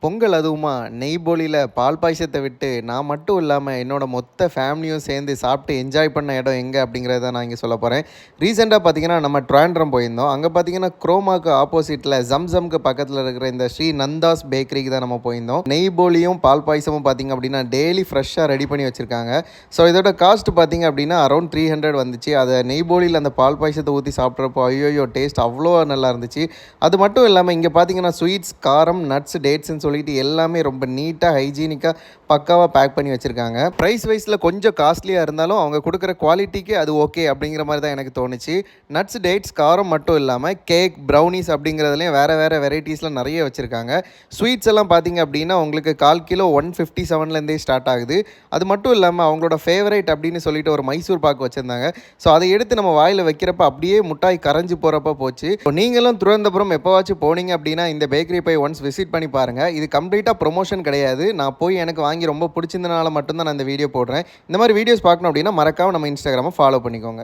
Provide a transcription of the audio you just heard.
பொங்கல் அதுவுமா நெய் போலியில் பால் பாயசத்தை விட்டு நான் மட்டும் இல்லாமல் என்னோட மொத்த ஃபேமிலியும் சேர்ந்து சாப்பிட்டு என்ஜாய் பண்ண இடம் எங்கே அப்படிங்கிறத நான் இங்கே சொல்ல போகிறேன். ரீசெண்டாக பார்த்தீங்கன்னா நம்ம ட்ராண்ட்ரம் போயிருந்தோம். அங்கே பார்த்தீங்கன்னா குரோமாக்கு ஆப்போசிட்டில் ஜம்சம்க்கு பக்கத்தில் இருக்கிற இந்த ஸ்ரீ நந்தாஸ் பேக்கரிக்கு தான் நம்ம போயிருந்தோம். நெய் போலியும் பால் பாயசமும் பார்த்திங்க அப்படின்னா டெய்லி ஃப்ரெஷ்ஷாக ரெடி பண்ணி வச்சுருக்காங்க. ஸோ இதோட காஸ்ட் பார்த்திங்க அப்படின்னா அரௌண்ட் 300 வந்துச்சு. அதை நெய் போலியில் அந்த பால் பாயசத்தை ஊற்றி சாப்பிட்றப்போ ஐயோ டேஸ்ட் அவ்வளோ நல்லா இருந்துச்சு. அது மட்டும் இல்லாமல் இங்கே பார்த்தீங்கன்னா ஸ்வீட்ஸ், காரம், நட்ஸ், டேட்ஸ்ன்னு சொல்லிட்டு எல்லாமே ரொம்ப நீட்டாக ஹைஜீனிக்காக பக்காவாக பேக் பண்ணி வச்சுருக்காங்க. ப்ரைஸ் வைஸில் கொஞ்சம் காஸ்ட்லியாக இருந்தாலும் அவங்க கொடுக்குற குவாலிட்டிக்கு அது ஓகே அப்படிங்கிற மாதிரி தான் எனக்கு தோணுச்சு. நட்ஸ், டேட்ஸ், காரம் மட்டும் இல்லாமல் கேக், ப்ரௌனிஸ் அப்படிங்கிறதுலையும் வேறு வெரைட்டிஸில் நிறைய வச்சுருக்காங்க. ஸ்வீட்ஸ் எல்லாம் பார்த்தீங்க அப்படின்னா உங்களுக்கு 1/4 கிலோ 157லேருந்தே ஸ்டார்ட் ஆகுது. அது மட்டும் இல்லாமல் அவங்களோட ஃபேவரேட் அப்படின்னு சொல்லிட்டு ஒரு மைசூர் பாக்கு வச்சுருந்தாங்க. ஸோ அதை எடுத்து நம்ம வாயில் வைக்கிறப்ப அப்படியே முட்டாய் கரைஞ்சி போகிறப்ப போச்சு. இப்போ நீங்களும் திருவனந்தபுரம் எப்போவாச்சும் போனீங்க அப்படின்னா இந்த பேக்கரி போய் ஒன்ஸ் விசிட் பண்ணி பாருங்கள். இது கம்ப்ளீட்டாக ப்ரொமோஷன் கிடையாது. நான் போய் எனக்கு வாங்கி ரொம்ப பிடிச்சிருந்தனால மட்டும்தான் நான் இந்த வீடியோ போடுறேன். இந்த மாதிரி வீடியோஸ் பார்க்கணும் அப்படின்னா மறக்காம நம்ம இன்ஸ்டாகிராமை ஃபாலோ பண்ணிக்கோங்க.